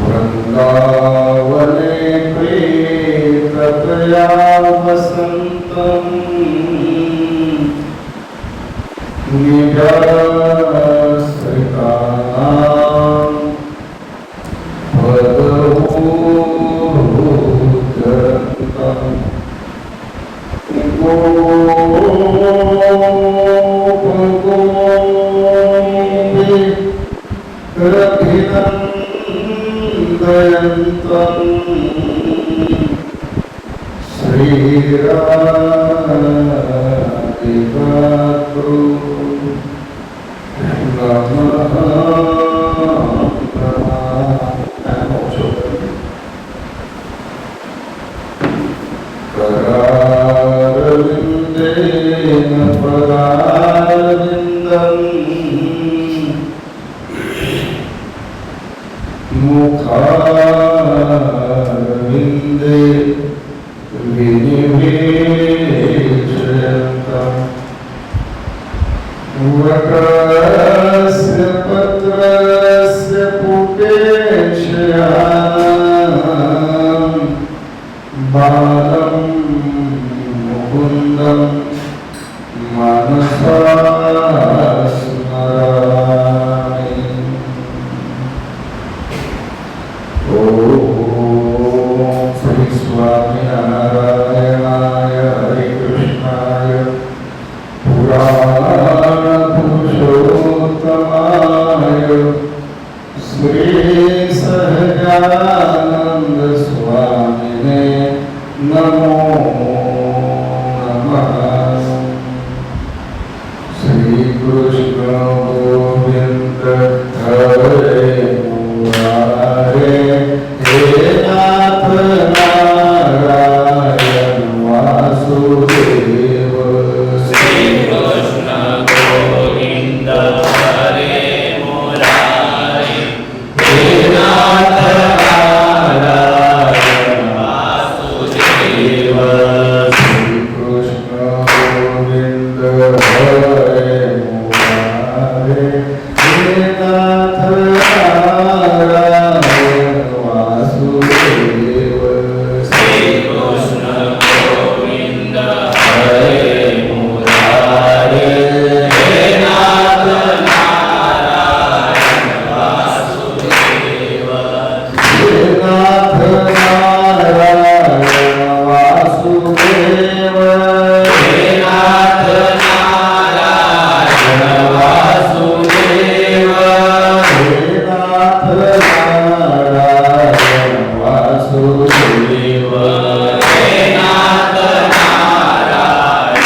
वृंदावने प्रेततया वसन्तम् निराश्रितानां पदभूतन्तम् गोपगोपी रघुनन्दयन्तम् श्रीराधिकातु नमः। करारविन्देन पदारविन्दम् मुखारविन्दे विनिवेशयन्तम् वटस्य पत्रस्य पुटेशयानं बालं मुकुन्दं मनसा स्मरामि। ॐ श्री स्वामिनारायणाय हरिकृष्णाय पुराणपुरुषोत्तमाय श्री सहजानन्द स्वामिने नमो नमः। श्री कृष्ण गोविंद हरे मुरारे हे नाथ नारायण वासुदेव। श्री कृष्ण गोविंद हरे मुरारे हे नाथ नारायण वासुदेव। श्री कृष्ण गोविंद हरे मुरारे हे नाथ नारायण वासुदेव। श्री कृष्ण गोविंद हरे मुरारे हे नाथ नारायण वासुदेव। हे नाथ नारायण वासुदेव। हे नाथ नारायण वासुदेव। हे नाथ नारायण वासुदेव। हे नाथ नारायण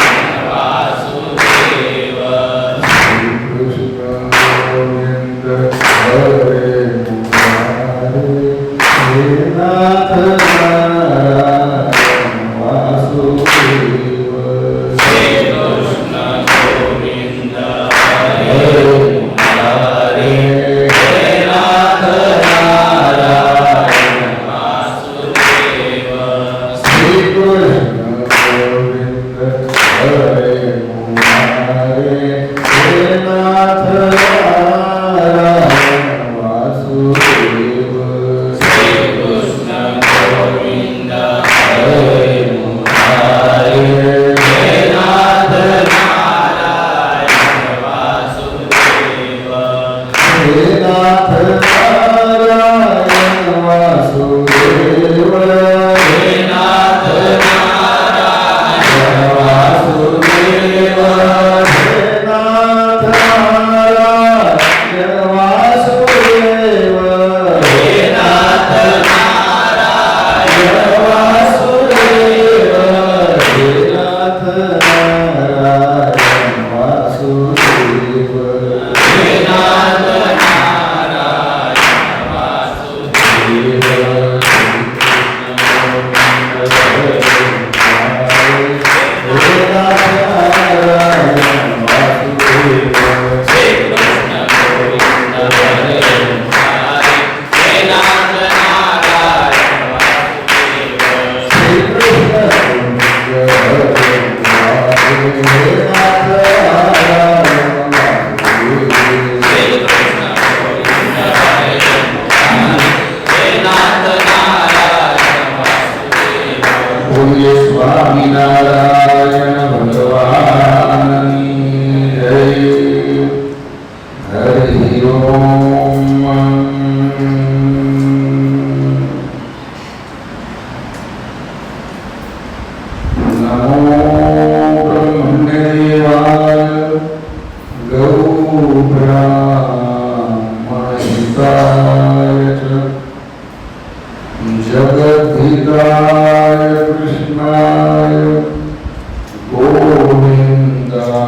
નમો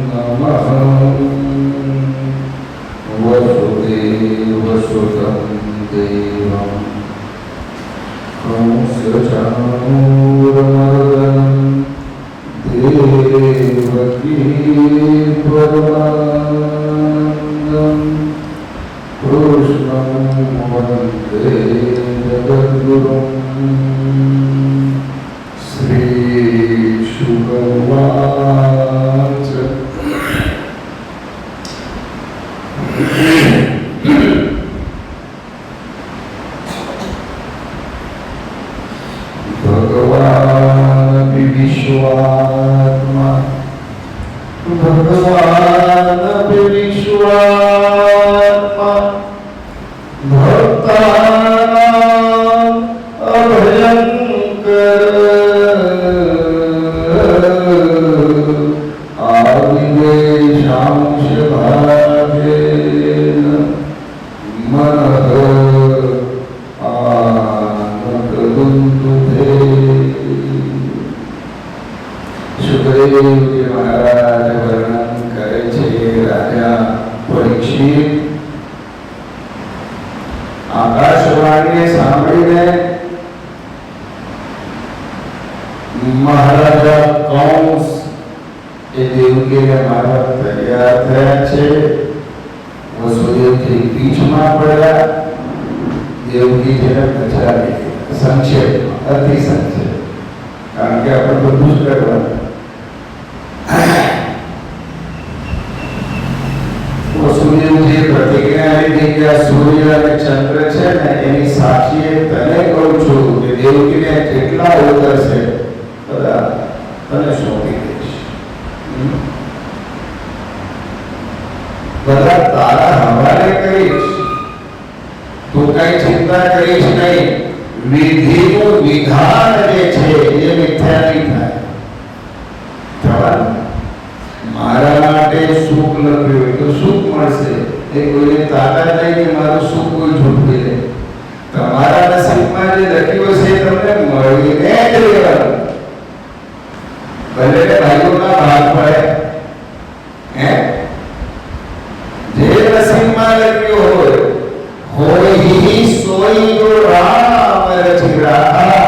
નમઃ વસુદેવસુતં દેવં કંસચાણૂરમર્દनं દેવકી પરમાનંદં કૃષ્ણં વંદે જગદ્ગુરું શ્રી શુકવાચ ભગવાન વિશ્વાત્મા ભક્તાનાં અભયંકર આવિદેશાંશભાવેન મનઃ આનકદુંદુભે. સુખદેવજી મહારાજ વર્ણન કરે છે રાજા પરીક્ષિત આકાશવાણીને સાંભળીને મહારાજા કંસ એ દેવકીને મારવા તૈયાર થયા છે. વસુદેવજી પીઠમાં પડ્યા. દેવકી જેને બચાવી સંક્ષેપ અતિ સંક્ષેપ, કારણ કે આપણે બધું જ કરવાનું. વસુદેવજી પ્રતિજ્ઞા લીધી કે આ સૂર્ય અને ચંદ્ર છે ને એની સાક્ષીએ તને કહું છું કે દેવકીને જેટલા ઉતરશે બધા તને સોંપી દઈશ. બધા તારા હવાલે કરીશ. તું કઈ ચિંતા કરીશ નહીં. વિધિનું વિધાન જે છે એ મિથ્યા નહીં થાય. થવાનું મારા માટે સુખ લખ્યું હોય તો સુખ મળશે. એ કોઈને તાકાત નહીં કે મારું સુખ કોઈ ઝૂંટવી લે. તમારા નસીબમાં જે લખ્યું છે એ તમને મળીને જ રહેવાનું. ભલે ભાઈઓના ભાગ પડે, હે જે નસીબમાં લખ્યું હોય ही सोई जो राम रचि राखा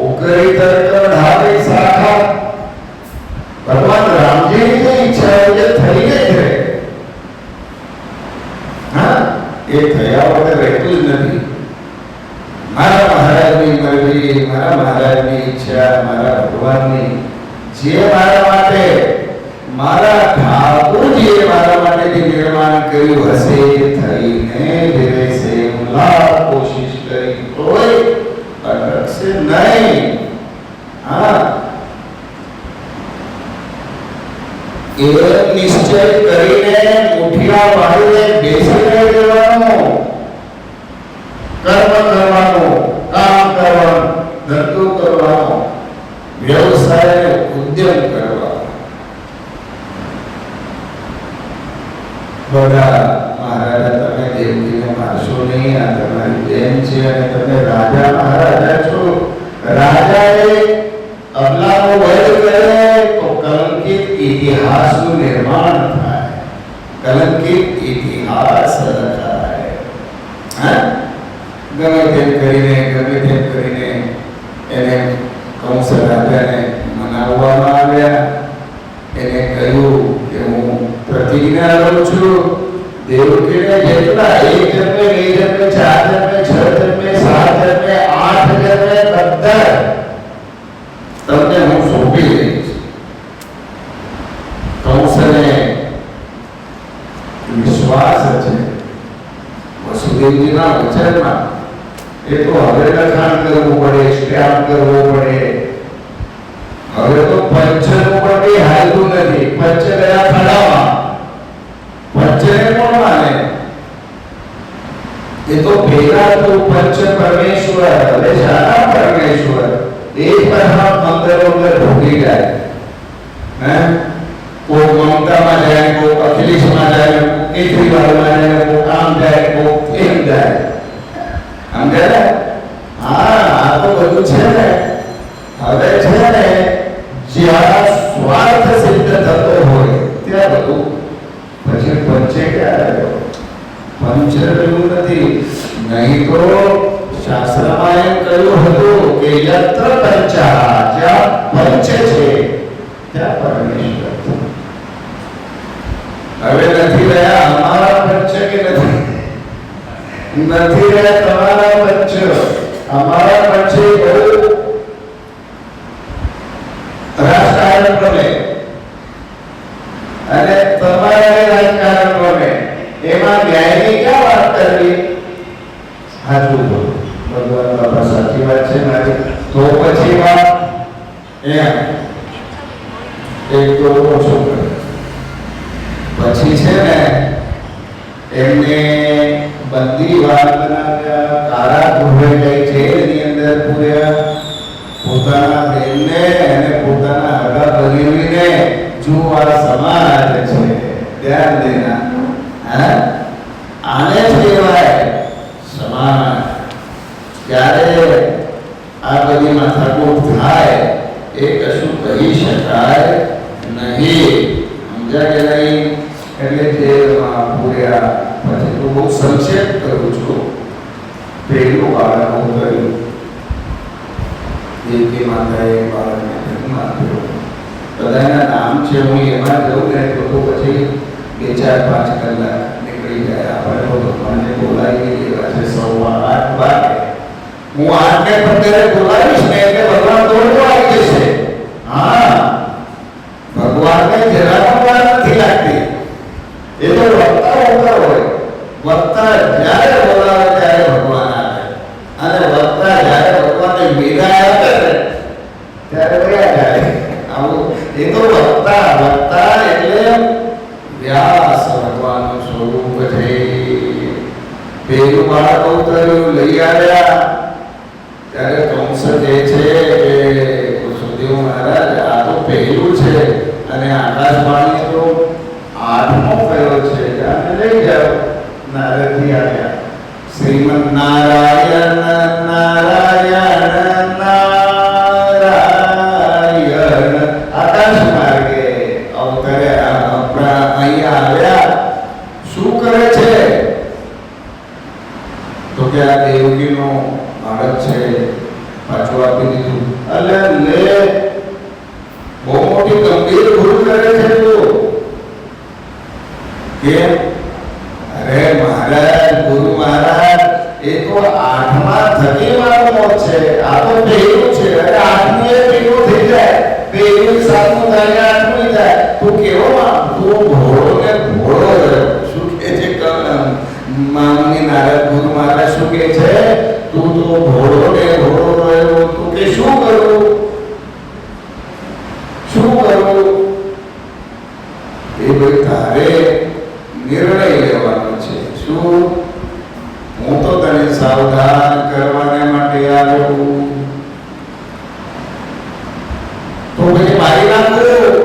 ओकरी तरत ढाले साखा. भगवान रामजी की ઈચ્છા એ થઈ ગઈ છે. હા, એ થયા વગર રહેતું જ નથી. મારા મહારાજની મરજી, મારા મહારાજની ઈચ્છા, મારા ભગવાનની જે મારા માટે મારા ઠાકોરજીએ મારા માટે જે નિર્માણ કર્યું હશે એ થઈને જ રહેશે. હું લાખ કોશિશ કરી તોય અટકશે નહીં. હા, એ નિશ્ચય કરીને મુઠિયા વાળીને બેસી રહી જવાનું. કર્મ કરવાનું, કામ કરવાનું, ધંધો કરવાનો, વ્યવસાય ઉદ્યમ કરવાનો. બધા મહારાજા તમે દેવકીને મારશો નહીં. આ તમારી બેન છે અને તમે રાજા મહારાજા છો. રાજાએ અબલાનો વધ કરે તો કલંકિત ઇતિહાસનું નિર્માણ થાય. કલંકિત ઇતિહાસ રચાય. હા, ગમે તેમ કરીને એને કંસ રાજાને મનાવવામાં આવ્યા. એને કહ્યું કે હું પ્રતિજ્ઞા લઉં છું દેવકીને જેટલા એક જન્મે, બે જન્મે, ચાર જન્મે, છ જન્મે, સાત જન્મે, આઠ જન્મે બધા તમને હું સોંપી દઈશ. કંસને વિશ્વાસ છે વસુદેવજીના વચનમાં. એ તો હવે લખાણ કરવું પડે, સ્ટેમ્પ કરવો પડે. હવે તો પંચનું પણ કઈ હાલતું નથી. પંચ ગયા ખડામાં. પંચને કોણ માને? એ તો ભેગા તો પંચ પરમેશ્વર, હવે શાના પરમેશ્વર? એ પણ મંદિરો અંદર ઢોકી જાય. હે, કોઈ મમતામાં જાય, કોઈ અખિલેશમાં જાય, કોઈ કેજરીવાલમાં જાય, કોઈ આમ જાય, કોઈ એમ જાય. સમજાય? હા, આ તો બધું છે ને. હવે છે ને આવ્યો. પંચર એવું નથી, નહીં તો શાસ્ત્રમાં એમ કહ્યું હતું કે યત્ર પંચા, જ્યાં પંચ છે ત્યાં પરમેશ્વર છે. હવે નથી રહ્યા અમારા પંચ કે નથી રહ્યા તમારા પંચ. અમારા પંચે બહુ રાજકારણ ગમે અને તમારે રાજકારણ ગમે. એમાં ન્યાયની ક્યાં વાત કરવી? સાચું બોલો ભગવાન બાપા, સાચી વાત છે મારી. તો પછી વાત એમ એક તો ઓછો કરે. પછી છે ને એમને બંદીવાન બનાવ્યા, કારાગૃહે લઈ જેલની અંદર પૂર્યા. પોતાના બેનને અને પોતાના હગા બનેવીને જુવાર સમાજ છે, ધ્યાન દેના. આને જ કહેવાય સમાજ. ત્યારે આ બધી માથાકૂટ થાય એ કશું કહી શકાય નહીં. સમજ્યા કે નહીં? એટલે જેલમાં પૂર્યા. પછી તો બહુ સંક્ષેપ કરું છું. પહેલું બાળક કર્યું, દેવકી માતાએ બાળકને જન્મ આપ્યો. બધાના નામ છે, હું એમાં જઉં ને તો પછી 2-4-5 કલાક નીકળી જાય. આપણે તો ભગવાનને બોલાવી એવા છે 8:15 વાગે. હું 8:15 બોલાવીશ ને એટલે ભગવાન દોડતો આવી જશે. હા, ભગવાનને જરાક વાર નથી લાગતી. એ તો વક્તા હોય. વક્તા જ્યારે બોલાવે ત્યારે ભગવાન આવે, અને વક્તા જ્યારે ભગવાનને વિદાય આપે ત્યારે વયા જાય. આવું એ તો વક્તા એટલે વ્યાસ ભગવાનનું સ્વરૂપ છે. પેલું બાળક ઉતર્યું, લઈ આવ્યા. ત્યારે કંસ જે છે કે વસુદેવ મહારાજ આ તો પહેલું છે અને આકાશવાણી તો 8મો કયો છે, આને લઈ જાઓ. નારદજી આવ્યા. શ્રીમદ નારાયણ નારાયણ નારાયણ આકાશ માર્ગે અવતર્યા. અહીંયા આવ્યા. શું કરે છે? તો કે આ દેવકીનો બાળક છે, પાછું આપી દીધું. એટલે લે, બહુ મોટી ગંભીર ભૂલ કરે છે તું. કેમ? અરે મહારાજ, ગુરુ મહારાજ, એ તો 8મા થકી મારું મોત છે. આ તો પહેલું છે. અરે 8મું એ પહેલું થઈ જાય, પહેલું 7મું થાય, 8મું થાય. તું કેવો તું ભોળો ને ભોળો રહ્યો. શું કે છે મામની નારદ ગુરુ મહારાજ શું કે છે? તું તો ભોળો ને ભોળો રહ્યો. તું કે શું કરું? એ ભાઈ તારે નિર્ણય લેવાનો છે. શું? હું તો તને સાવધાન કરવાને માટે આવ્યો. તો પછી મારી નાખું?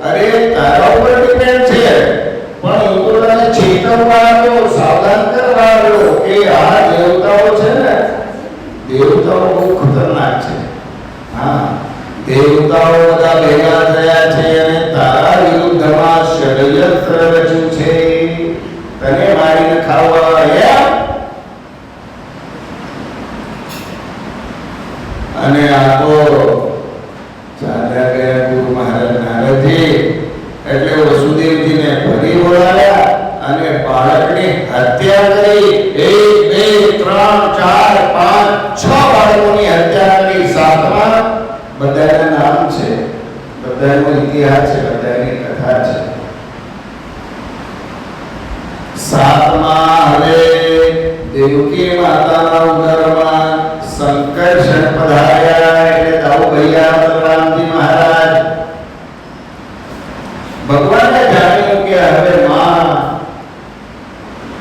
અરે તારા ઉપર ડિપેન્ડ છે, પણ હું તો તને ચેતવવા આવ્યો, સાવધાન કરવા આવ્યો કે આ દેવતાઓ છે ને, દેવતાઓ બહુ ખતરનાક છે. હા, દેવતાઓ બધા ભેગા થયા છે અને તારા વિરુદ્ધમાં ષડયંત્ર રચ્યું છે, તને મારીને ખાવા આવ્યા. અને આ તો ચાલ્યા ગયા ગુરુ મહારાજ નારદજી. એટલે વસુદેવજીને ફરી બોલાવ્યા અને બાળકની હત્યા કરી. 1, 2, 3, 4, 5, 6 બાળકોની હત્યા કરી. 7મા બધાના નામ છે, બધાનો ઇતિહાસ છે, બધાની કથા છે. 7મા હવે દેવકી માતાના ઉદરમાં સંકર્ષણ પધાર્યા. એટલે દાઉ ભૈયા બલરામજી મહારાજ ભગવાનને જાણ્યું કે હવે માં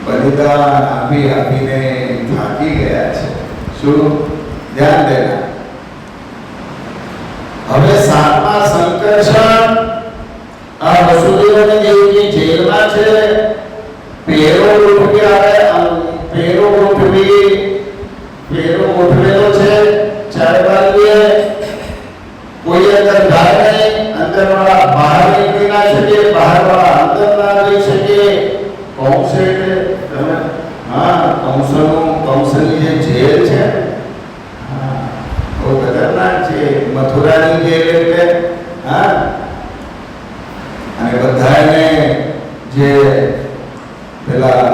બલિદાન આપીને થાકી ગયા છે. શું? ધ્યાન દેના. હવે 7મા સંકર્ષણ આ વસુદેવ અને દેવકી જેલમાં છે. પેરો ગોઠવેલો છે ચારે બાજુએ. કોઈ અંદર જાય નહીં, અંદર વાળા બહાર નીકળી ના શકે, બહાર વાળા અંદર ના જઈ શકે. કંસ મથુરાની જેલ એટલે હા, અને બધાને જે પેલા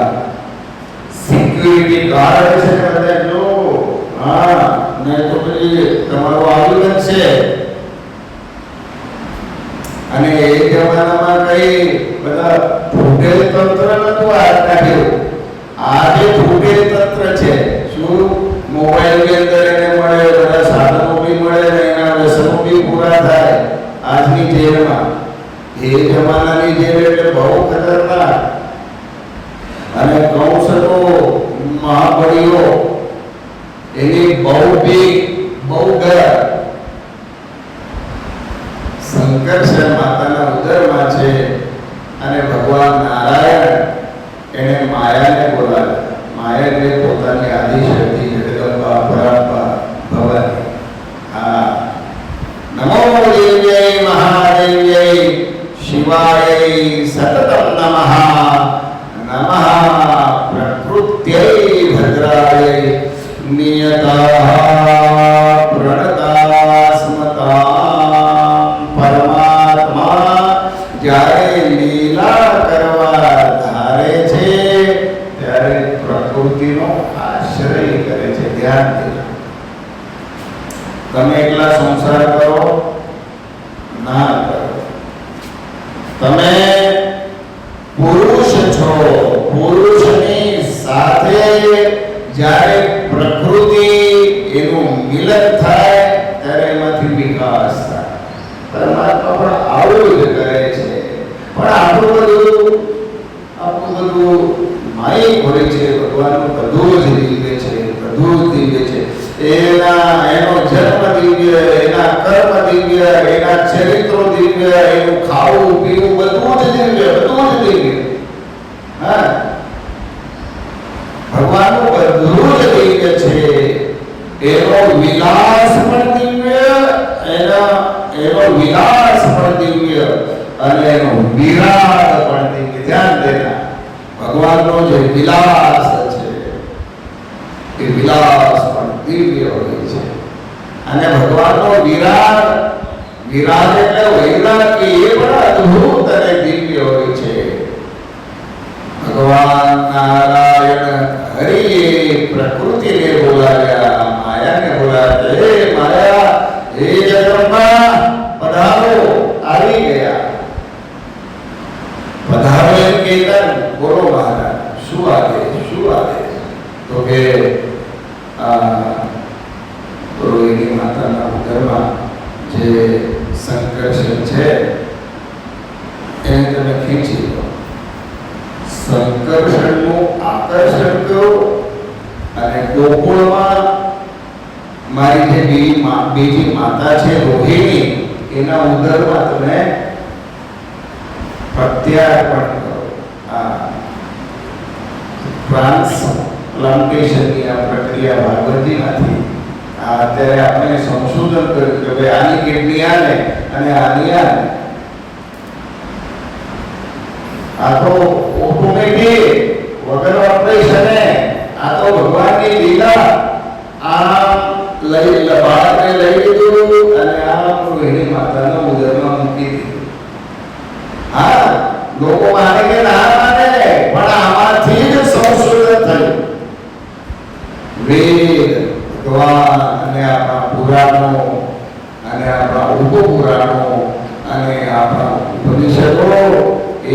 સિક્યુરિટી ગાર્ડ છે ને બધા જો હા, ને તો પછી તમારું આવેદન છે. અને એ જમાનામાં કઈ બધા ફૂટેલ તંત્ર નતું આજના જેવું. આજે ફૂટેલ તંત્ર છે. શું મોબાઈલ ની અંદર એને મળે, બધા સાધનો બી મળે ને એના વ્યસનો બી પૂરા થાય આજની જેલમાં. એ જમાનાની જેલ એટલે બહુ ખતરનાક. અને કૌશલો મહાબળીઓ એની બહુ બી બહુ ડર. શંકરશન માતાના ઉદરમાં છે અને ભગવાન નારાયણ એને માયાને બોલાવ્યા. માયા એટલે પોતાની આદિશક્તિ જગદંબા પરાંબા ભવાની. હા, નમો દેવ્યૈ મહાદેવ્યૈ શિવાય સતતમ નમઃ. નમઃ પ્રકૃત્યૈ ભદ્રાય નિયતઃ પ્રણતા સ્મતા. પરમાત્મા જ્યારે લીલા કરવા ધારે છે ત્યારે પ્રકૃતિનો આશ્રય કરે છે. ધ્યાન દેજો. તમે એકલા સંસાર કરો ના કરો. તમે પુરુષ છો. પુરુષની સાથે જ્યારે પ્રકૃતિ એનું મિલન થાય ત્યારે એમાંથી વિકાસ થાય. પરમાત્મા પણ આવું જ કરે છે. પણ આપણું બધું માયિક હોય છે. ભગવાનનું બધું જ દિવ્ય છે, બધું જ દિવ્ય છે. એનો જન્મ દિવ્ય, એના કર્મ દિવ્ય, એના ચરિત્રો દિવ્ય, એનું ખાવું પીવું બધું જ દિવ્ય, બધું જ દિવ્ય. હા, ભગવાનનું બધું જ દિવ્ય છે. એનો વિલાસ પણ દિવ્ય, એનો વિલાસ પણ દિવ્ય અને એનો વિરાટ પણ દિવ્ય. ધ્યાન દેના. ભગવાનનો જે વિલાસ છે એ વિલાસ પણ દિવ્ય હોય છે. અને ભગવાનનો વિરાટ, વિરાટ એટલે વૈરાગ્ય, એ પણ અદ્ભુત અને દિવ્ય હોય છે. ભગવાન નારાયણ હરિએ પ્રકૃતિને બોલાવ્યા, માયાને બોલાવ્યા. હે માયા, હે જગદંબા, પધારો, આવી ગયા. પધારો એમ કહેતા બોલો મહારાજ, શું આદેશ, શું આદેશ? તો કે રોહિણી માતાના ઉદરમાં જે સંકર્ષણ છે એને તમે ખીચી લો. સંકર્ષણનું આકર્ષણ કરો અને ગોકુળમાં મારી જે બીજી માતા છે રોહિણી, એના ઉદરમાં તમે પ્રત્યાર્પણ કરો. ટ્રાન્સપ્લાન્ટેશનની આ પ્રક્રિયા ભાગવતીમાંથી અત્યારે આપણે સંશોધન કર્યું કે ભાઈ આની કિડની આને અને આની આને. આ તો ઓટોમેટિક વગર ઓપરેશને. આ તો ભગવાનની લીલા. આમ બાળકને લઈ લીધું અને આમ રોહિણી માતાના ઉદરમાં મૂકી દીધું. હા, લોકો માને કે ના માને, પણ આમાંથી જ સંશોધન થયું. વેદ, ભગવાન અને આપણા પુરાણો અને આપણા ઉપપુરાણો અને આપણા ઉપનિષદો,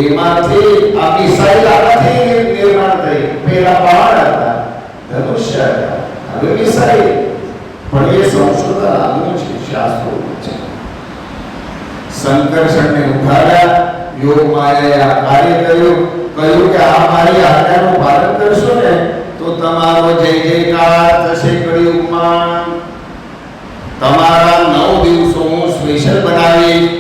એમાંથી આ મિસાઇલ આમાંથી નિર્માણ થઈ. પહેલા બાણ હતા, ધનુષ્ય હતા, હવે મિસાઇલ. પણ એ સંશોધન આનું છે, શાસ્ત્રોનું છે. સંકર્ષણને ઉઠાવ્યા. યોગ માયાએ આ કાર્ય કર્યું. કહ્યું કે આ મારી આજ્ઞાનું પાલન કરશો ને તો તમારો જય જયકાર થશે કળિયુગમાં. તમારા 9 દિવસો હું સ્પેશિયલ બનાવીશ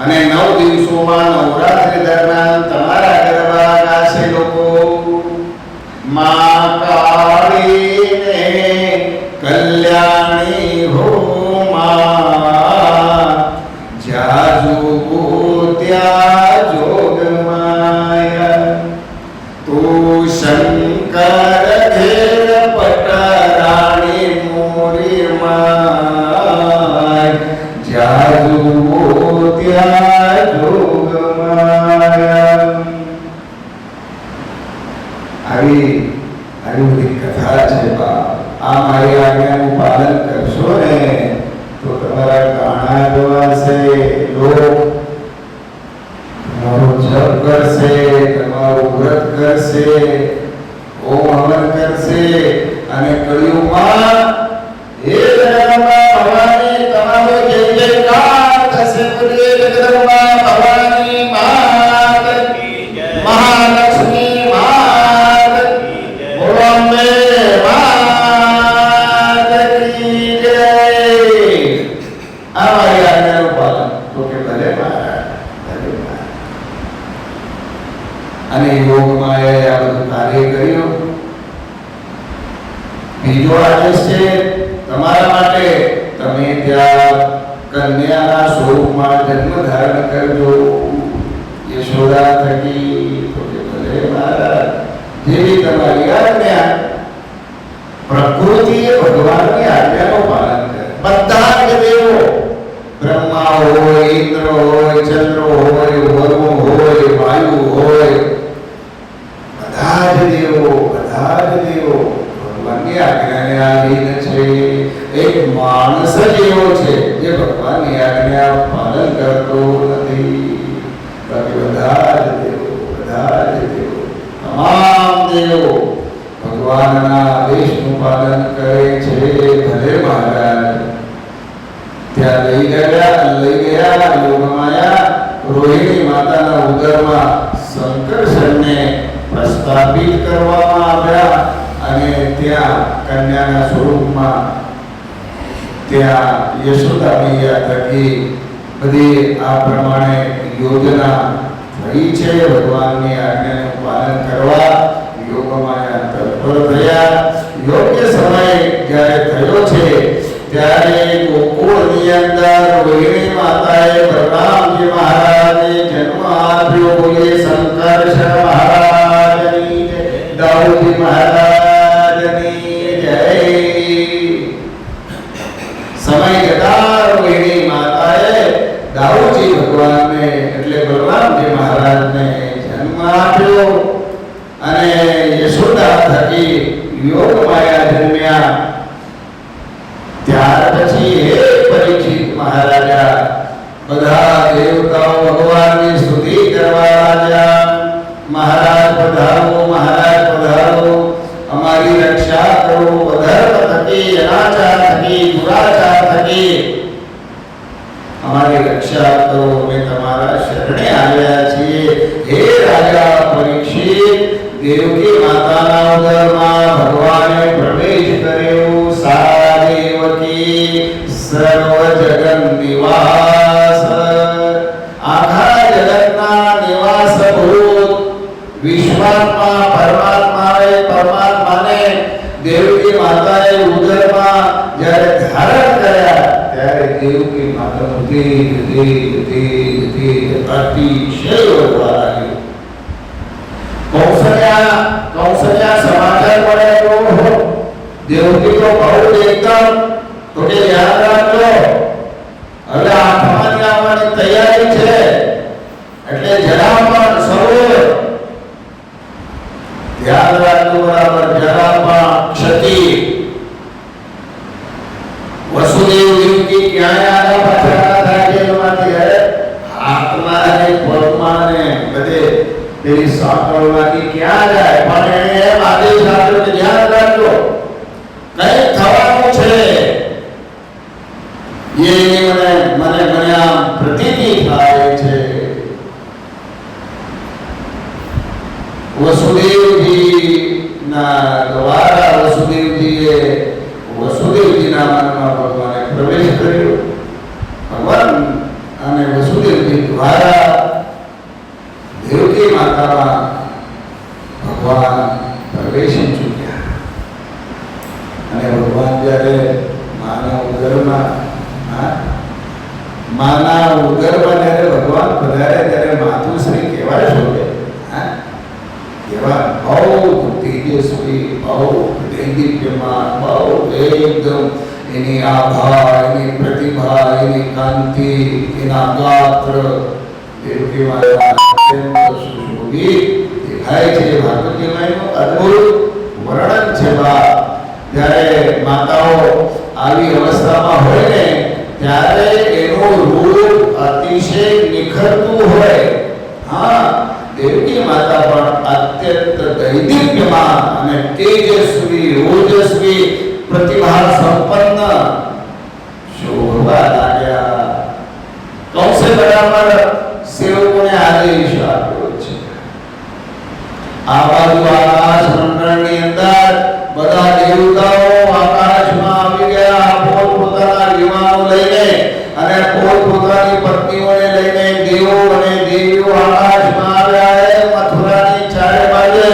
અને 9 દિવસોમાં નવરાત્રિ દરમિયાન તમારા ગરબા ગાશે લોકો. માં કાળીને કલ્યાણી હો માં, જાજુ ત્યાં જોગમાયા. તું શંકર ઘેર પટરાણી મોરી માં, ભાણા ગવાશે, લોક તમારો જપ કરશે, તમારું વ્રત કરશે, ઓમ હવન કરશે અને કળિયુગમાં હે જગદંબા ભવાની તમારો જય જયકાર થશે. બોલીએ જગદંબા ભવાની માત કી જય, મહાલક્ષ્મી માત કી જય, બોલો અંબે માત કી જય. આ મારી આજ્ઞાનું પાલન તો કે ભલે મહારાજ, ભલે મહારાજ. અને યોગમાં આ બધું કાર્ય કર્યું. બીજો આદેશ છે તમારા માટે, તમે ત્યાં કન્યાના સ્વરૂપમાં જન્મ ધારણ કરજો. યશોદા થકી તો કે ભલે મહારાજ, જેવી તમારી આજ્ઞા. પ્રકૃતિ એ ભગવાનની આજ્ઞાનું પાલન કરે. બધા જ દેવો, બ્રહ્મા હોય, ઇન્દ્ર હોય, ચંદ્ર હોય, વરુણ હોય, વાયુ હોય, બધા જ દેવો ભગવાનની આજ્ઞાને આધીન છે. એક માણસ જ એવો છે જે ભગવાનની આજ્ઞા પાલન કરતો નથી. બાકી બધા જ દેવો તમામ દેવો ભગવાનના આદેશનું પાલન કરે છે. ભલે મહારાજ. ત્યાં લઈ ગયા યોગમાયા રોહિણી માતાના ઉદરમાં શંકરશનને પ્રસ્થાપિત કરવામાં આવ્યા અને ત્યાં કન્યાના સ્વરૂપમાં ત્યાં યશોદા મૈયા થકી બધી આ પ્રમાણે યોજના થઈ છે. ભગવાનની આજ્ઞાનું પાલન કરવા યોગમાયા તત્પર થયા. યોગ્ય સમય જ્યારે થયો છે ત્યારે ગોકુળની અંદર રોહિણી માતાએ બલરામજી મહારાજને જન્મ આપ્યો. બોલીએ શંકરશન મહારાજની જય, દાઉદજી મહારાજની જય. સમય જતા રોહિણી માતાએ દાઉદજી ભગવાનને એટલે બલરામજી મહારાજને જન્મ આપ્યો અને યશોદા થકી યોગમાયા જન્મ્યા. ત્યાર પછી હે પરીક્ષિત મહારાજા, બધા દેવતાઓ ભગવાનની સ્તુતિ કરવા લાગ્યા. મહારાજ પધારો, મહારાજ પધારો, અમારી રક્ષા કરો. અધર્મ થકી, અનાચાર થકી, દુરાચાર થકી અમારી રક્ષા કરો. અમે તમારા શરણે આવ્યા છીએ. હે રાજા પરીક્ષિત, દેવકી માતાના ઉદરમાં ભગવાને પ્રવેશ કર્યો. સા દેવકી સર્વ જગન નિવાસ, આખા જગતના નિવાસ ભૂત વિશ્વાત્મા પરમાત્માને દેવકી માતાએ ઉદરમાં જ્યારે ધારણ કર્યા ત્યારે દેવકી માતાનું તેજ અતિશય વધવા લાગ્યું. કૌશલ્યા સમાચાર મળે દેવકી તો બહુ એકદમ તો કે યાદ રાખજો, હવે આઠમાની આવવાની તૈયારી છે. એટલે જરા પણ સરોવર ધ્યાન રાખજો બરાબર. જરા પણ ક્ષતિ વસુદેવ દેવકી ક્યાંય આગળ પાછળ ના થાય છે. એમાંથી હાથમાં અને પગમાં ને બધે તેની સાંકળમાંથી ક્યાં જાય. પણ એને એમ આદેશ આપ્યો કે ધ્યાન રાખજો, કઈ થવાનું છે. મને આમ પ્રતીતિ થાય છે. વસુદેવજીના દ્વારા વસુદેવજીના મનમાં ભગવાને પ્રવેશ કર્યો. ભગવાન અને વસુદેવજી દ્વારા દેવકી માતામાં ભગવાન પ્રવેશી ચૂક્યા. અને ભગવાન જ્યારે માના ઉદરમાં જ્યારે ભગવાન પધારે ત્યારે માતુશ્રી કેવા શોધે, કેવા બહુ તેજસ્વી, બહુ દૈદીપ્યમાન, બહુ એકદમ એની આભા, એની પ્રતિભા, એની કાંતિ, એના ગાત્ર દેવકી માતા સુશોભિત દેખાય છે. ભાગવતજીમાંનું અદ્ભુત વર્ણન છે. જ્યારે માતાઓ આવી અવસ્થામાં હોય ને ત્યારે અતિશય નિખરતું હોય. હા, દેવકી માતા પણ અત્યંત દૈદીપ્યમાન અને તેજસ્વી ઓજસ્વી પ્રતિભા સંપન્ન શોભવા લાગ્યા. કૌશે બરાબર સેવકોને આદેશ આપ્યો છે. આ બાજુ આકાશ મંડળની અંદર બધા દેવતાઓ આકાશમાં આવી ગયા, પોતપોતાના વિમાનો લઈને અને પોતપોતાની પત્નીઓને લઈને દેવો અને દેવીઓ આકાશમાં આવ્યા. મથુરાની ચારે બાજુ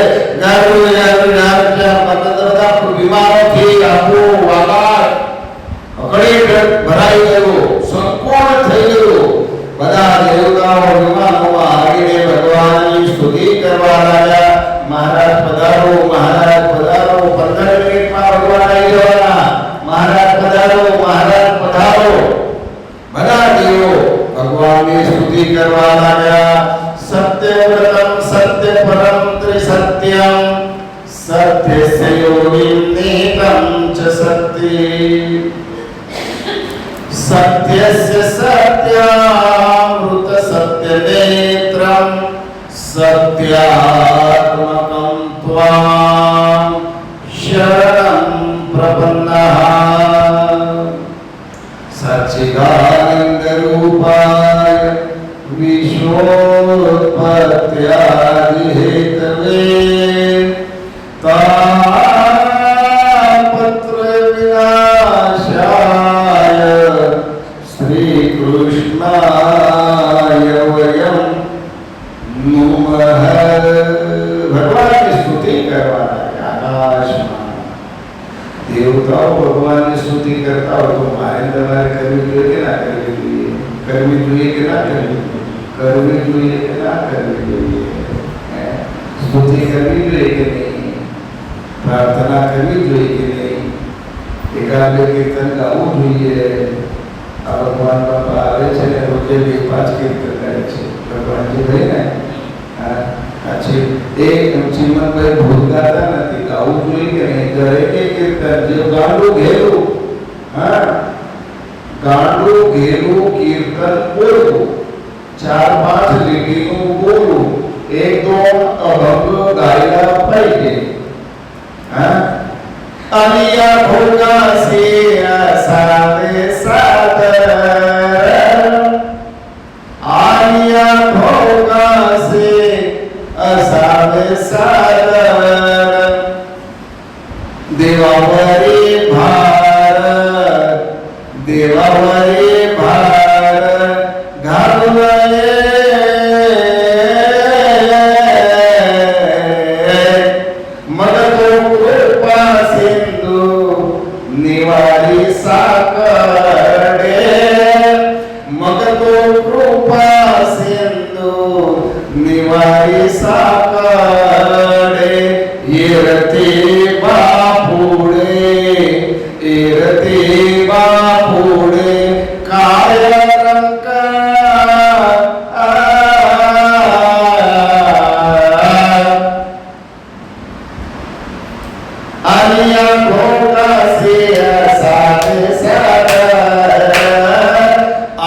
બધા વિમાનોથી આખું આકાશ અકળીટ ભરાઈ ગયું, સંપૂર્ણ થઈ ગયું. બધા દેવતાઓ વિમાનોમાં આવીને ભગવાનની સ્તુતિ કરવા લાગ્યા. મહારાજ પધારો, મહારાજ પધારો, 15 મિનિટમાં ભગવાન આવી જવાના. મહારાજ પધારો, મહારાજ પધારો. બધા દેવો ભગવાનની સ્તુતિ કરવા લાગ્યા. સત્યવ્રતમ સત્યપરમ ત્રિસત્યમ સત્યસ્ય યોનિનેતમ ચ સત્યે સત્યસ્ય સત્યામૃત સત્યનેત્રમ સત્યાત્મકં ત્વાં શરણં પ્રપન્નઃ સચ્ચિદાનંદ રૂપાય વિશ્વોત્પત્યાદિ હેતવે તાપત્ર વિનાશાય શ્રી કૃષ્ણાય વયમ નમઃ. ભગવાનની સ્તુતિ કરવાના આકાશમાં દેવતાઓ ભગવાનની સ્તુતિ કરતા હોય તો મારે તમારે કરવી જોઈએ કે ના કરવી જોઈએ? કરવી જોઈએ કે ના કરવી જોઈએ? કરવી જોઈએ કે ના કરવી જોઈએ? સ્તુતિ કરવી જોઈએ કે નહીં? પ્રાર્થના કરવી જોઈએ કે નહીં? એકાદ બે કીર્તન ગાવું જોઈએ. આ ભગવાન બાપા આવે છે ને રોજે 2-5 કીર્તન કરે છે ભગવાનજી ભાઈ ને. પછી એક ચીમનભાઈ ભૂત ગાતા નથી, ગાવું જોઈએ કે નહીં? દરેક કીર્તન જે ગાંડું ઘેરું, હા, ગાંડું ઘેરું કીર્તન બોલવું, 4-5 લીટીનું બોલવું, 1-2 અભંગ ગાયલા પૈકી. હા, અનિયા ભોગા સે સાવે સાદર આનિયા ભોગા સે અસાવે સાદર દેવાવરી ભારત દેવાવરી ભારત ઘાલવે મગતો કૃપા સિંધુ નિવારી સાકડે મગતો કૃપા સિંધુ નિવારી સાકડે યરતે બાપુડે કાય રંક આનિયા ભોગા સે સાધે સાદર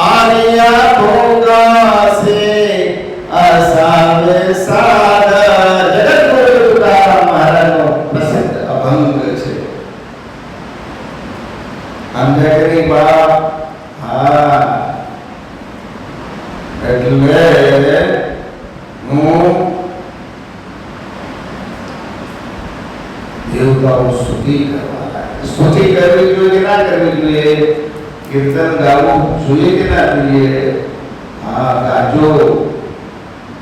આનિયા ભોગા સે અસાવે સાદર. જગતગુરુ તુકારામ મહારાજનો પ્રસિદ્ધ અભંગ છે. અંધેરી બાપ, હા, એટલે હું દેવતાઓ સ્તુતિ કરવા લાગે. સ્તુતિ કરવી જોઈએ કે ના કરવી જોઈએ? કીર્તન ગાવું જોઈએ કે ના જોઈએ? હા, ગાજો,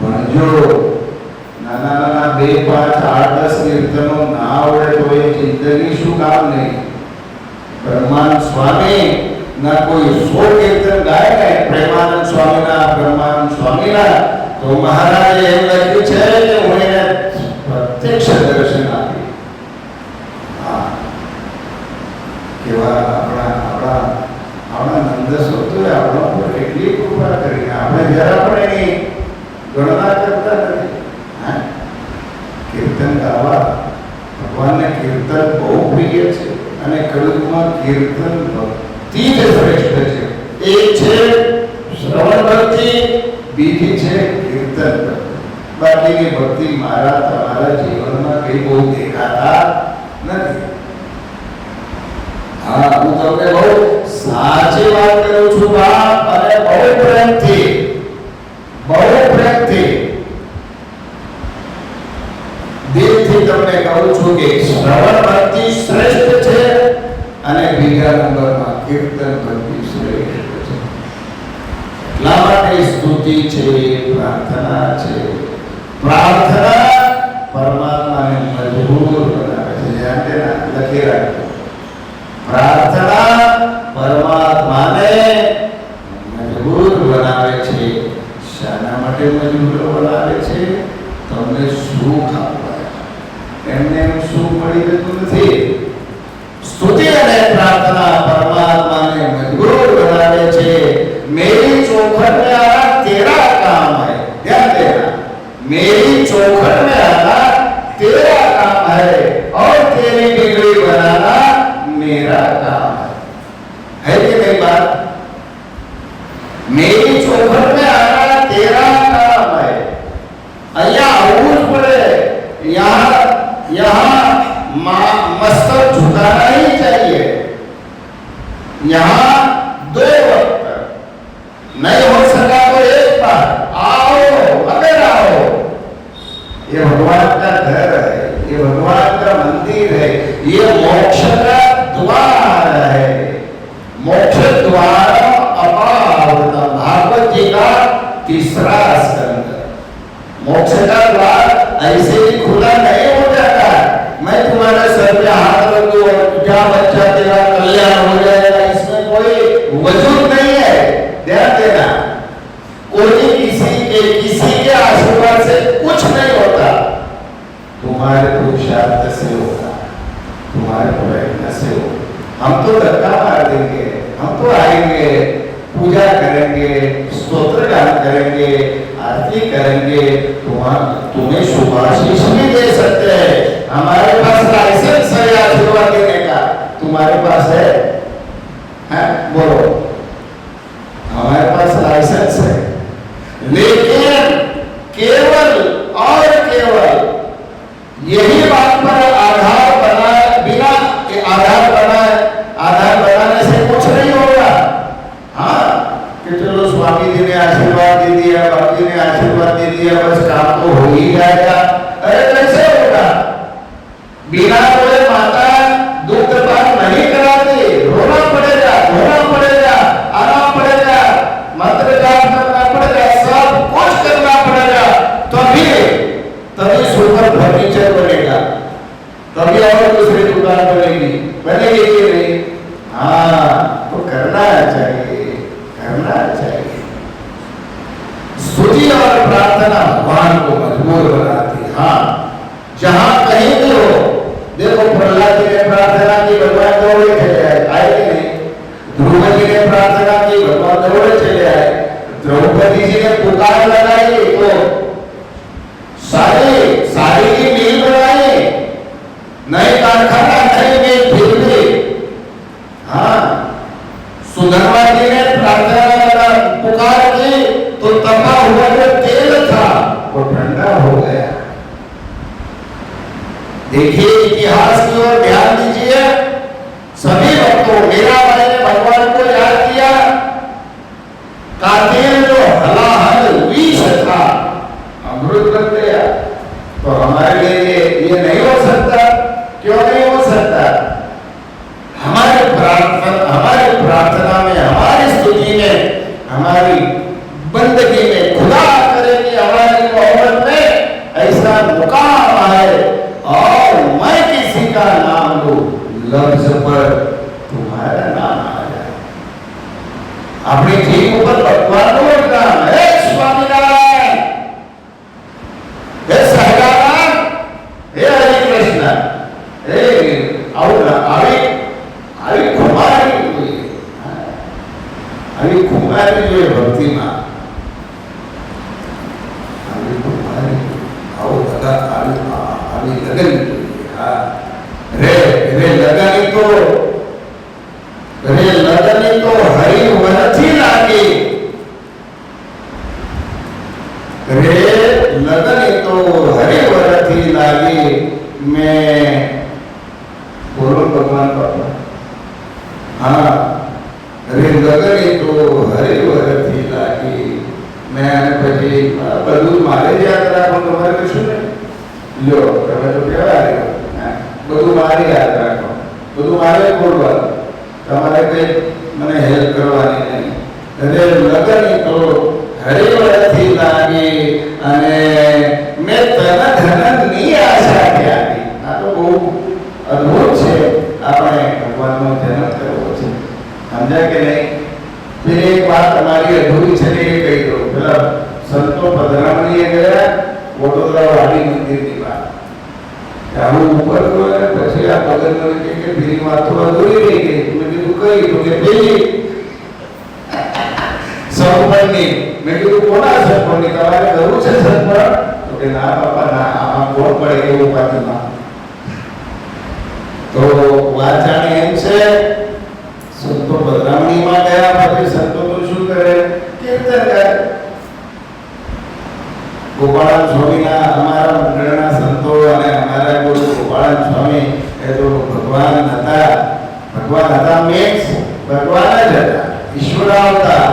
ભણજો. નાના 2, 5, 8, 10 કીર્તનો ના આવડે તો એ જિંદગી શું કામ નહીં? બ્રહ્માનંદ સ્વામી ના કોઈ 100 કીર્તન ગાય ને પ્રેમાનંદ સ્વામીના, બ્રહ્માનંદ સ્વામીના, તો મહારાજે એમ લખ્યું છે કે હું એને પ્રત્યક્ષ દર્શન આપી. કેવા આપણા નંદ સ્વરૂપે આપણા પર કેટલી કૃપા કરી. આપણે જરા પણ એની ગણના કરતા નથી. કીર્તન ગાવા, ભગવાનને કીર્તન બહુ પ્રિય છે અને કળયુગમાં કીર્તન ભક્તિ જ શ્રેષ્ઠ છે. એ છે શ્રવણ ભક્તિ બીજી છે કીર્તન ભક્તિ. બાકીની ભક્તિ મારા તમારા જીવનમાં કઈ બહુ દેખાતા નથી. હા, હું તમને બહુ સાચી વાત કરું છું બાપ, અને બહુ પ્રેમથી દિલથી તમને કહું છું કે શ્રવણ ભક્તિ શ્રેષ્ઠ છે અને બીજા નંબરમાં કીર્તન ભક્તિ શ્રેષ્ઠ છે. એટલા માટે સ્તુતિ છે, પ્રાર્થના છે. પ્રાર્થના પરમાત્માને મજબૂર બનાવે છે. ધ્યાન લખી રાખજો. પ્રાર્થના પરમાત્માને મજબૂર બનાવે છે. શાના માટે મજબૂર બનાવે છે? તમને સુખ આપવા. એમને સુખ મળી જતું નથી. સ્તુતિ અને પ્રાર્થના પરમાત્માને મજબૂર बनावे छे. मेरी चौखट में आना तेरा काम है. ध्यान देना, मेरी चौखट में आना तेरा काम है और तेरी बिगड़ी बनाना मेरा काम है कि नहीं बात? मेरी चौखट में आना तेरा काम है. अय्या आऊज पड़े, यहाँ मस्तक झुकाना ही चाहिए. यहाँ 2 वक्त नहीं हो सका तो एक बार आओ, अगर आओ. ये भगवान का घर है, ये भगवान का मंदिर है, ये मोक्ष का द्वार है. मोक्ष द्वार अपावृतम, भागवत जी का 3रा स्कंद. मोक्ष का द्वार ऐसे ही खुला नहीं हो जाता. मैं तुम्हारे सर पे हाथ रख दूं और क्या बच्चा तेरा कल्याण हो जाएगा, इसमें कोई वजूद नहीं है. ध्यान देना, कोई किसी के आशीर्वाद से कुछ नहीं होता. तुम्हारे पुरुषार्थ से होगा, तुम्हारे प्रयत्न से होगा. हम तो धक्का मार देंगे, हम तो आएंगे, पूजा करेंगे, स्तोत्र गान करेंगे, आरती करेंगे, तुम्हें शुभाशीष भी दे सकते हैं. हमारे पास लाइसेंस है आशीर्वाद देने का. तुम्हारे पास है? बोलो. हमारे पास लाइसेंस है, लेकिन केवल और केवल यही बात पर आधार बनाने से कुछ नहीं होगा. हाँ, कि चलो स्वामी जी ने आशीर्वाद दे दिया, बाबू जी ने आशीर्वाद दे दिया, बस काम तो हो ही जाएगा. अरे कैसे होगा? बिना बोले माता दुग्ध पान नहीं कराती. रोना पड़ेगा, आना पड़ेगा, मंत्र जाप करना पड़ेगा, सब कुछ करना पड़ेगा. तभी सुपर फर्नीचर बनेगा, तभी और दूसरी दुकान बनेगी कि नहीं? हाँ, तो करना चाहिए. स्तुति और प्रार्थना भगवान को मजबूर बनाती. हाँ, जहां कहीं भी हो. देखो, प्रहलाद जी ने प्रार्थना की, भगवान दौड़े चले आए कि नहीं? ध्रुव जी ने प्रार्थना की, भगवान दौड़े चले आए. द्रौपदी जी ने पुकार लगाई तो सारी की मिल बनाई. नए कारखाना, नई मिल, फिर भी. हाँ, सुधर्मा जी ने प्रार्थना पुकार की तो तपा हुआ जो तेल था वो ठंडा हो गया. देखिए, इतिहास की ओर ध्यान दीजिए. सभी भक्तों, मेरा भाई ने भगवान को याद किया. कातिल जो हलाहल विष था अमृत बन गया. तो हमारे लिए ये नहीं हो सकता. क्यों नहीं हो सकता? हमारी प्रार्थना में, हमारी स्तुति में, हमारी बंदगी में खुदा करे कि हमारी मोहब्बत में ऐसा मुकाम आए और मैं किसी का नाम लूं, लफ्ज पर तुम्हारा नाम आ जाए. अपनी जीव पर भगवान को नाम है. स्वामीनारायण, हे सहजानंद, हे हरे कृष्ण, हे આવી કુમારી જોઈએ ભક્તિમાં. આવી કુમારી આવો બધા આવી લગન. હા, રે લગન તો હરિ વનથી લાગી રે લગન તો હરિવરથી લાગી મેં બોલો ભગવાન બાપા હા રે લગન તો હરિવરથી લાગી મેં પછી બધું મારે જ યાદ રાખો તમારે કશું ને લ્યો તમે તો કહેવાય બધું મારે યાદ રાખો બધું મારે બોલવાનું તમારે કઈ મને હેલ્પ કરવાની નહીં રે લગન તો હરિવરથી લાગી અને મેં તન ધનની આશા ત્યાગી આ તો બહુ અદ્ભુત છે આપણે ભગવાનનો જન્મ કરવો છે સમજાય કે નહીં फिर एक बात हमारी अधूरी चली गई तो मतलब संतो पधरामणीय गया वडोदरा वाड़ी मंदिर की बात चाहू ऊपर तो है પછી આ બગલ में કે ફરી વાત તો અધૂરી રહી ગઈ મેં કીધું કઈ તો કે પેલી સપરની મેં કીધું કોના સપરની તમારે કરવું છે સપન તો કે ના બાપા ના આમાં કોણ પડે એવું પાછળમાં તો વાત જાણી એમ છે સંતો બદરામણીમાં ગયા પછી સંતો તો શું કરે કીર્તન કરે ગોપાળાન સ્વામીના અમારા મંડળના સંતો અને અમારા ગુરુ ગોપાળાન સ્વામી એ તો ભગવાન હતા મીન્સ ભગવાન જ હતા ઈશ્વર અવતાર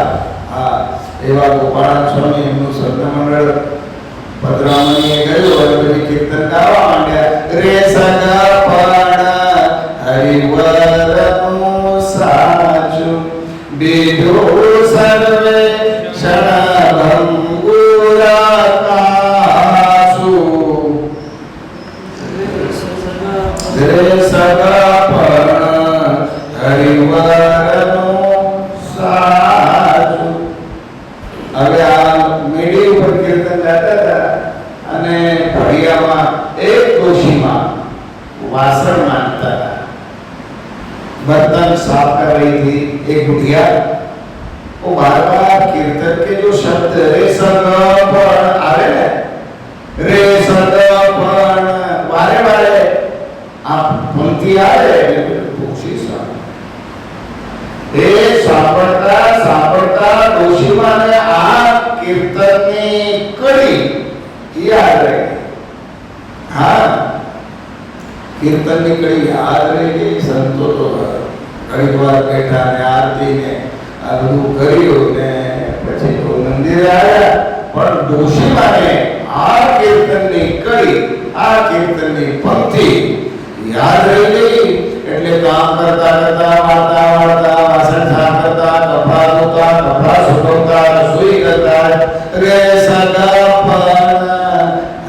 હા એવા ગોપાળાન સ્વામી એમનું સંત મંડળ બદરામણીએ ગયું અને પછી કીર્તન ગાવા માંડ્યા રે સગા પણ હરિવરનું સાચું બીજો સર્વે ક્ષણભંગુરા કાસુ રે સગા પણ હરિવરનું સાચું હવે આ મેડી ઉપર કીર્તન ગાતા હતા અને ઘડિયામાં એક ડોશીમાં વાસણ માંગતા હતા बर्तन साफ कर रही थी एक बुढ़िया वो बार बार कीर्तन के जो शब्द रे सगपण आवे ने रे सगपण वारे वारे आप पंक्ति आवे पूछी सा ए सापड़ता दोषी माने आ कीर्तन ની કડી યાદ રહી હા कीर्तन ની કડી યાદ રહી ગઈ સંતો તો ઘણી વાર બેઠા ને આરતી ને આ બધું કર્યું ને પછી તો મંદિરે આવ્યા પણ દોષી માને આ કીર્તન ની કડી આ કીર્તન ની પંક્તિ યાદ રહી ગઈ એટલે કામ કરતા કરતા વાર્તા વાસણ સાફ કરતા કપડા ધોતા કપડા સુકવતા રસોઈ કરતા રે સગા પણ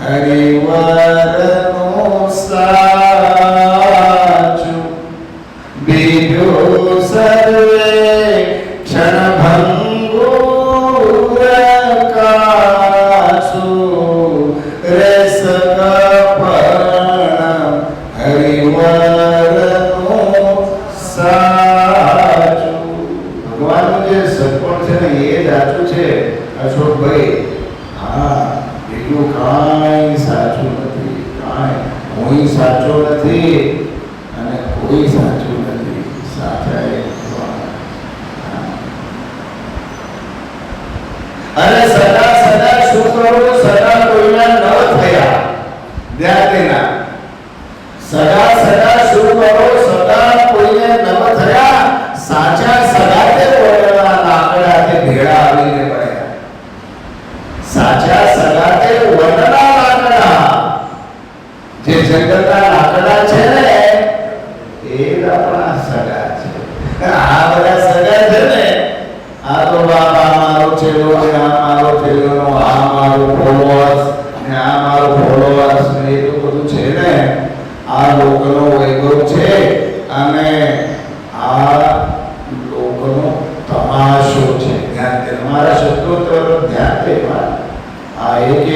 હરિવરનું સાચું બીજો સર્વે ક્ષણભંગુર કાસુ રે સગા પણ હરિવરનું સાચું ભગવાનનું જે સત્પણ છે ને એ જ સાચું છે અશોકભાઈ હા એટલું કાંઈ સાચું નથી કાંઈ હું સાચો નથી અને કોઈ સાચું નથી સાચા એક અને સદા સદા શું કરું સદા કોઈના ન થયા ધ્યાન દેના સદા સદા શું કરો સદા કોઈને ન થયા સાચા સદા તે વનના લાકડાથી ભેળા આવીને પડ્યા સાચા સદા તે વનના લાકડા જે જંગલના લાકડા છે ને એ આપણા સગા છે આ બધા સગા છે ને આ તો બાબા મારો છેલ્લો ને આ મારો છેલ્લો આ મારો ફોલોઅર્સ ને આ મારો ફોલોઅર્સ ને એ તો બધું છે ને આ લોકોનો વૈભવ છે અને આ લોકોનો તમાશો છે ધ્યાન દે તમારા શબ્દો તરફ ધ્યાન દે આ એક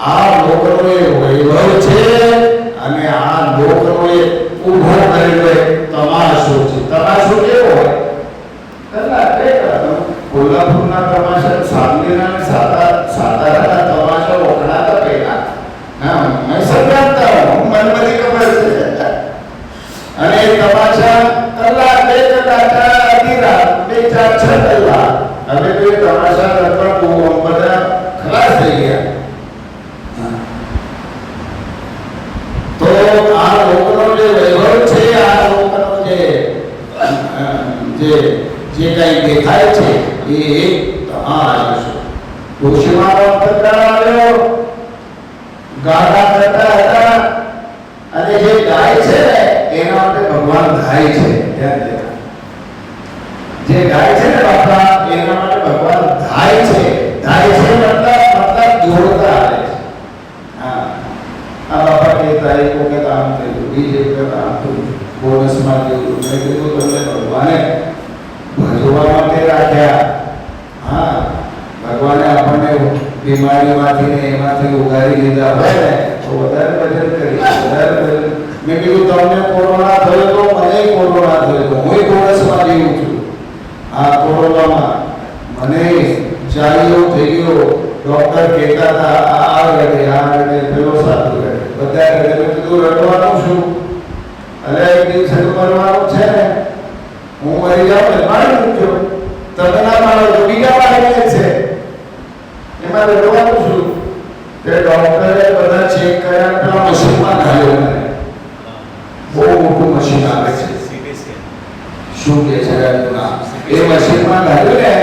આ લોકોનો એ વૈભવ છે અને આ લોકોનો એ ઊભો કરેલો તમાશો છે તમાશો કેવો હોય કોલ્હાપુરના તમાશા સાંગલીના સાતારાના તમાશા વખણાતા પહેલા હા મેં સમજાવતા હું મને બધી ખબર છે અને તમાશા કલાક બે કલાક અડધી રાત 2 4 6 કલાક હવે તો તમાશા લગભગ બધા ખલાસ થઈ એક તમાશો. ડોશીમાનો અંતરકાળ આવ્યો, ગાડા કરતા હતા, અને જે ગાય છે ને એના માટે ભગવાન ગાય છે. ધ્યાન દેજો. જે ગાય છે ને બાપા એના માટે ભગવાન ધાય છે. ધાય છે મતલબ દોડતા આવે છે. હા, આ બાપા કહેતા એક વખત આમ થયું, બીજી વખત આમ થયું, બોનસમાં જેવું. મેં કીધું તમને ભગવાને ભજવા માટે રાખ્યા. હા, ભગવાને આપણને બીમારીમાંથી ને એમાંથી ઉગારી લીધા હોય ને તો વધારે ભજન કરી, વધારે ભજન. મેં કીધું તમને કોરોના થયો તો મને કોરોના થયો તો હું બોનસમાં જીવું છું. આ કોરોનામાં મને ચાલ્યો થઈ ગયો. ડોક્ટર કહેતા હતા આ રડે પેલો સાધુ રડે, બધા રડે. મેં કીધું રડવાનું શું? અરે એક દિવસે તો મરવાનું છે ને. હું મરી જાઉં ને મારી મૂકજો, તમે ના માનો તો બીજા મારી છે. એમાં રડવાનું શું? તે ડોક્ટરે બધા ચેક કર્યા, પેલા મશીનમાં ઘાલ્યો મને. બહુ મોટું મશીન આવે છે. શું કે છે એ મશીનમાં ઘાલ્યું ને,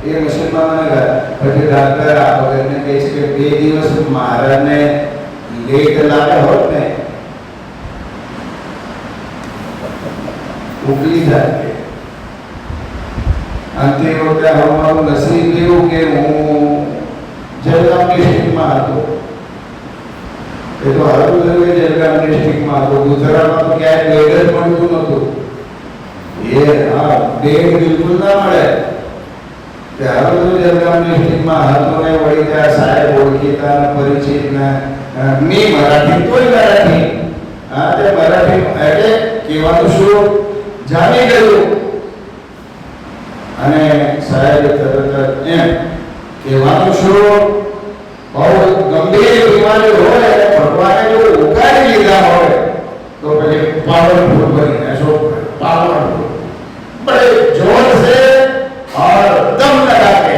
એ મશીનમાં મને ઘાલ્યું. પછી ડાક્ટર આ વખતને કહે છે કે 2 દિવસ મહારાજને લેટ લાગે હોત ને ઉકલી જાય. અંતે વખતે મારું નસીબ એવું કે હું જલગામ ડિસ્ટ્રિક્ટમાં હતો. એ તો હારું થયું કે જલગામ ડિસ્ટ્રિક્ટમાં હતો. ગુજરાતમાં તો ક્યાંય બેડ જ મળતું નહોતું. એ હા, બેડ બિલકુલ ના મળે. ત્યારે તો જલગામ ડિસ્ટ્રિક્ટમાં હતો ને વળી ત્યાં સાહેબ ઓળખીતા ને પરિચિત ને ની મરાઠી તોય મરાઠી. હા, તે મરાઠી એટલે કહેવાનું શું જાણી ગયું. અને સાહેબ તરત એમ કહેવાનું શું, બહુ ગંભીર બીમારી હોય ભગવાને જો ઉગાડી લીધા હોય તો પછી પાવરફુલ બનીને શો પાવરફુલ બड़े जोर से और दम लगा के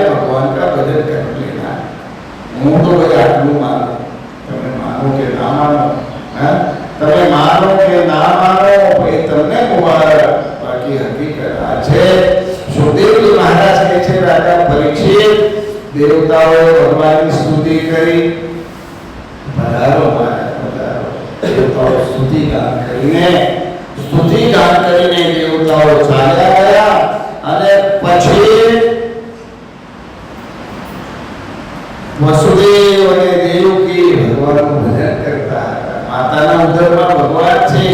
भगवान का भजन कर लेना. હું તો ભાઈ આટલું માનું, તમે માનો કે ના માનો, હા તમે માનો કે ના માનો ભાઈ તમને મુબારક. બાકી હકીકત આ છે. સુખદેવજી મહારાજ કહે છે રાજા પરીક્ષિત દેવતાઓએ ભગવાનની સ્તુતિ કરી. પધારો મહારાજ પધારો. દેવતાઓ સ્તુતિગાન કરીને દેવતાઓ ચાલ્યા ગયા. અને પછી વસુદેવ અને દેવકી ભગવાનનું ભજન કરતા હતા. માતાના ઉદરમાં ભગવાન છે,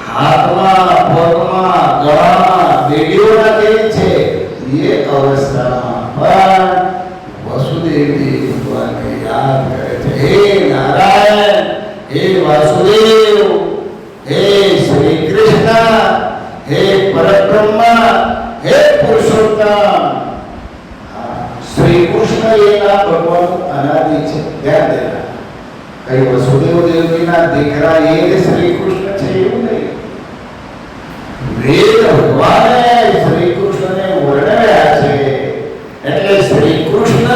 હાથમાં પગમાં ગળામાં બેડીઓ રાખેલી છે. એ અવસ્થામાં પણ વસુદેવજી ભગવાનને યાદ કરે છે. હે નારાયણ, હે વાસુદેવ, હે શ્રી કૃષ્ણ, હે પરબ્રહ્મ, હે પુરુષોત્તમ. શ્રી કૃષ્ણ એના ભગવાન અનાદિ છે. ધ્યાન દેના. કઈ વસુદેવ દેવકીના દીકરા એ શ્રી કૃષ્ણ છે એવું નહીં. વેદ ભગવાને શ્રી કૃષ્ણને વર્ણવ્યા છે. એટલે શ્રી કૃષ્ણ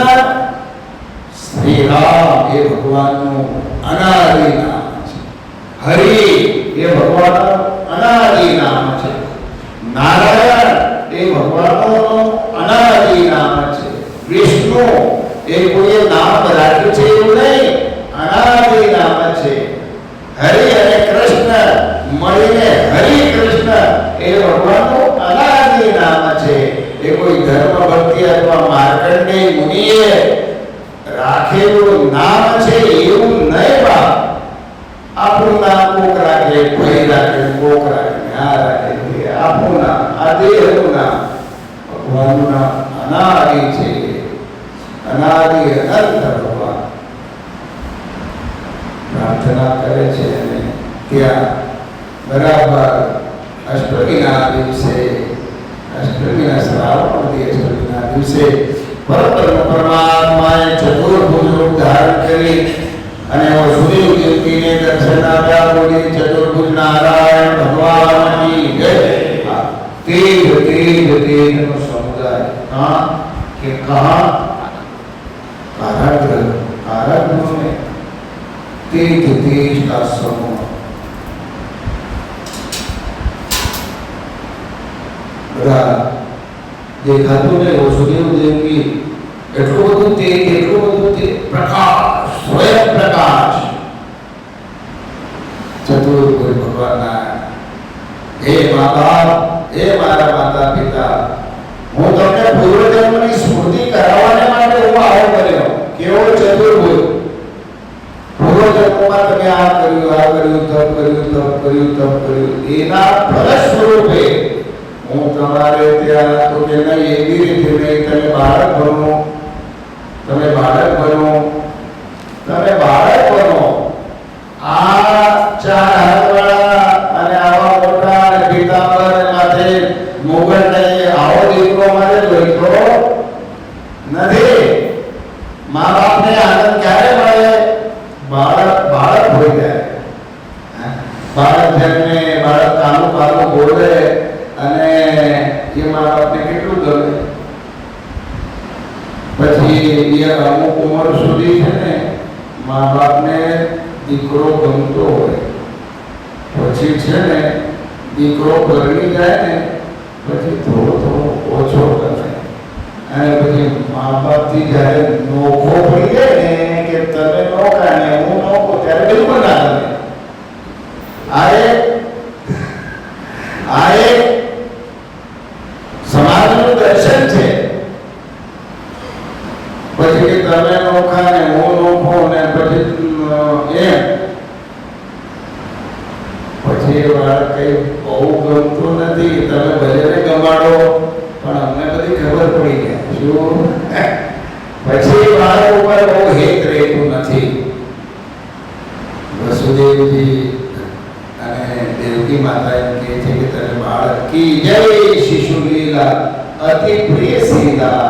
શ્રી રામ એ ભગવાનનું અનાદિ નામ છે. હરિ એ ભગવાનનું અનાદિ નામ છે. નારાયણ એ ભગવાનનું અનાદિ નામ છે. વિષ્ણુ એ કોઈ નામ રાખ્યું છે એવું નહીં, અનાદિ નામ છે. હરિ અને કૃષ્ણ મળીને હરિ કૃષ્ણ એ ભગવાનનું અનાદિ નામ છે. એ કોઈ ધર્મ ભક્તિ અથવા માર્કંડેય મુનિએ રાખેલું નામ છે એવું નહીં. બા આપણું નામ કોક રાખે, ભાઈ રાખે, કોક રાખે, આ રાખે, આપણું નામ, આ દેહનું નામ. ભગવાનનું નામ અનાદિ છે. અનાદિ અનંત ભગવાન. પ્રાર્થના કરે છે અને ત્યાં બરાબર અષ્ટમીના દિવસે, અષ્ટમીના શ્રાવણની અષ્ટમીના દિવસે પરબ્રહ્મ પરમાત્માએ ચતુર્ભુજ રૂપ ધારણ કરી અને વસુદેવ દેવકીને દર્શન આપ્યા. બોલી ચતુર્ભુજ નારાયણ ભગવાનની જય. તેજ તેજનો સમુદાય. કહાં કે કહાં कारागृह में तेज का समूह. બધા દેખાતું નહીં. વસુદેવ દેવકી એટલું બધું તે પ્રકાશ, સ્વયં પ્રકાશ ચતુર્ભુજ ભગવાનના. હે મા બાપ, હે મારા માતા પિતા, હું તમને પૂર્વજન્મની સ્મૃતિ કરાવવાને માટે હું આવો કર્યો. કેવો ચતુર્ભુજ! પૂર્વજન્મમાં તમે આ કર્યું, તપ કર્યું. એના ફલ સ્વરૂપે હું તમારે ત્યાં તો કે નહીં એવી રીતે નહીં, તમે બાળક બનો. આ ચાર હાથવાળા અને આવા મોટા અને પીતાંબર માથે મુગટ નહીં, આવો દીકરો મારે જોઈતો નથી. મા બાપને આનંદ ક્યારે મળે? બાળક હોય ત્યારે. બાળક જેમને કાનું બોલે અને એ મા બાપને કેટલું ગમે. પછી એ અમુક ઉંમર સુધી છે ને મા બાપને દીકરો ગમતો હોય, પછી છે ને દીકરો પરણી જાય ને પછી થોડો ઓછો ગમે. અને પછી મા બાપથી જ્યારે નોખો પડી જાય ને કે તમે નોખા ને હું નોખો, ત્યારે બિલકુલ ના ગમે. આ એક સમાજનું દર્શન છે. પછી કે તમે નોખા ને હું નોખો ને પછી એમ. પછી એ બાળક કઈ બહુ ગમતું નથી. તમે ભલે ગમાડો પણ અમને બધી ખબર પડી ગયા. શું? પછી બાળક ઉપર બહુ હેત રહેતું નથી. વસુદેવજી અને દેવકી માતા એમ કહે છે કે તને બાળક કી જય શિશુ લીલા અતિ પ્રિય સીલા.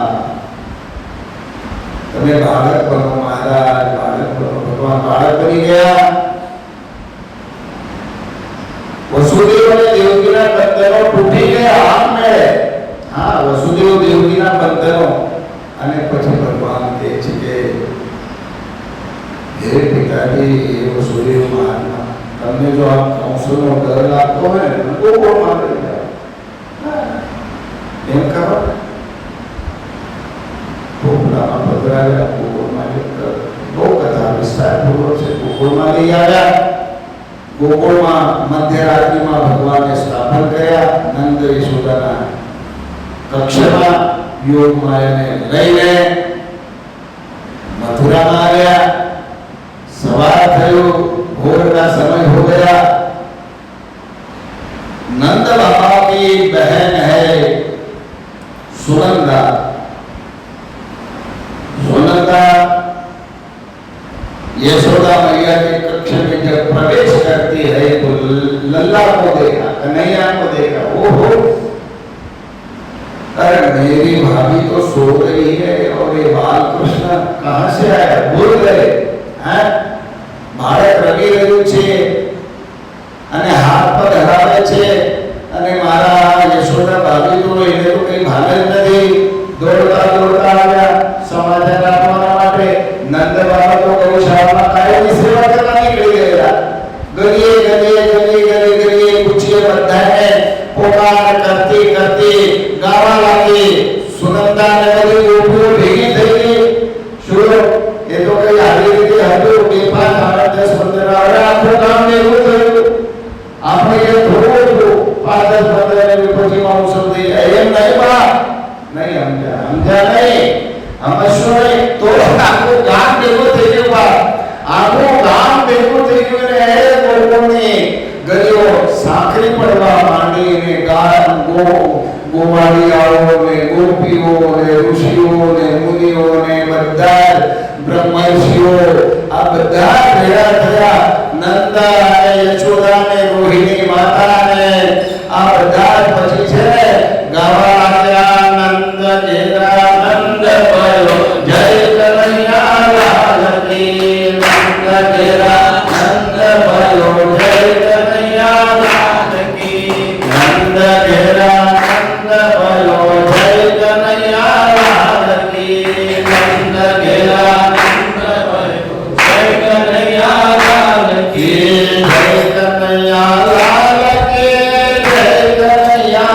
તમે બાળક બનો મહારાજ, બાળક બનો. ભગવાન બાળક બની ગયા. વસુદેવ અને દેવકીના બંધનો તૂટી ગયા આપમેળે. હા, વસુદેવ દેવકીના બંધનો. અને પછી ભગવાન કહે છે કે હે પિતાજી, એ વસુદેવ મહાત્મા, તમને જો આ કંસનો ડર લાગતો હોય ને તો કોણ મારી જાય એમ ખબર. ગોકુળમાં પધરાવ્યા. ગોકુળમાં બહુ કથા વિસ્તારપૂર્વક છે. ગોકુળમાં લઈ આવ્યા. ગોકુળમાં મધ્યરાત્રિમાં ભગવાનને સ્થાપન કર્યા. નંદ યશોદાના કક્ષમાં યોગમાયાને લઈને મથુરામાં આવ્યા. સવાર થયું, ભોરના समझ हो गया। नंद बाबा की बहन है सुनंदा। सुनंदा यशोदा मैया के कक्ष में जब प्रवेश करती है तो लल्ला को देखा, कन्हैया को देखा, ओहो अरे मेरी भाभी तो सो रही है और ये बाल कृष्ण कहां से आया, भूल गए हैं। બાળક રમી રહ્યું છે અને હાથ પર હલાવે છે અને મારા યશોદા ભાભી તો એને તો કઈ ભાન જ નથી। દોડતા દોડતા આવ્યા સમાચાર આપવા માટે। નંદ બાબા તો ગૌશાળામાં કાયમની સેવા કરવા નીકળી ગયા। ગલીએ ગલીએ ગલીએ ગલીએ પૂછીએ બધાને પોકાર કરતી કરતી ગાવા લાગી। સુનંદાને બધી ગોપીઓ ભેગી થઈ ગઈ। શું એ તો કઈ આવી રીતે હતું કે 5-10-15 આખું ગામ ભેગું થયું। આપણે એ થોડું 5-10-15 પછી મહોત્સવ થઈ જાય એમ નહીં બા, નહીં સમજ્યા નહીં, સમજશો નહીં તો આખું ગામ ભેગું થઈ ગયું બા। આખું ગામ ભેગું થઈ ગયું ને એ લોકોની ગલીઓ સાંકળી પડવા માંડી ને ગામ ગોવાળિયાઓ ને ગોપીઓ ને ઋષિઓ ને મુનિઓ ને બધા બ્રહ્મર્ષિઓ આ બધા ભેગા થયા। નંદા અને યશોદા ને રોહિણી માતા ને આ બધા પછી છે ગાવા લાગ્યા। નંદ કેરા નંદ ભયો જય કનૈયા લાલ કી, નંદ કેરા નંદ ભયો જય કનૈયા લાલ કી, નંદ કેરા નંદ ભયો જય કનૈયા લાલ કી, નંદ કેરા जय कन्हैया लाल की, जय कन्हैया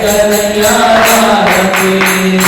કનૈયા લાલ કી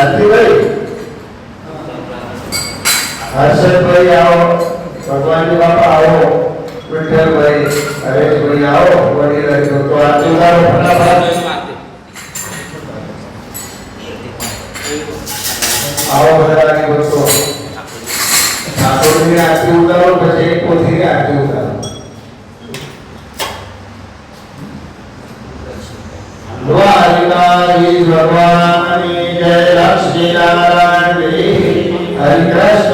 ભારતીભાઈ હર્ષદભાઈ આવો, ભગવાનજી બાપા આવો, વિઠ્ઠલભાઈ હરેશભાઈ આવો, વડીલ હરિભક્તો તો આરતી ઉતારો ફટાફટ. આવો બધા હરિભક્તો ઠાકોરની આરતી ઉતારો, પછી એક પોથીની આરતી ઉતારો. દ્વારિકાધીશ ભગવાનની જય, લક્ષ્મી નારાયણ હરિ કૃષ્ણ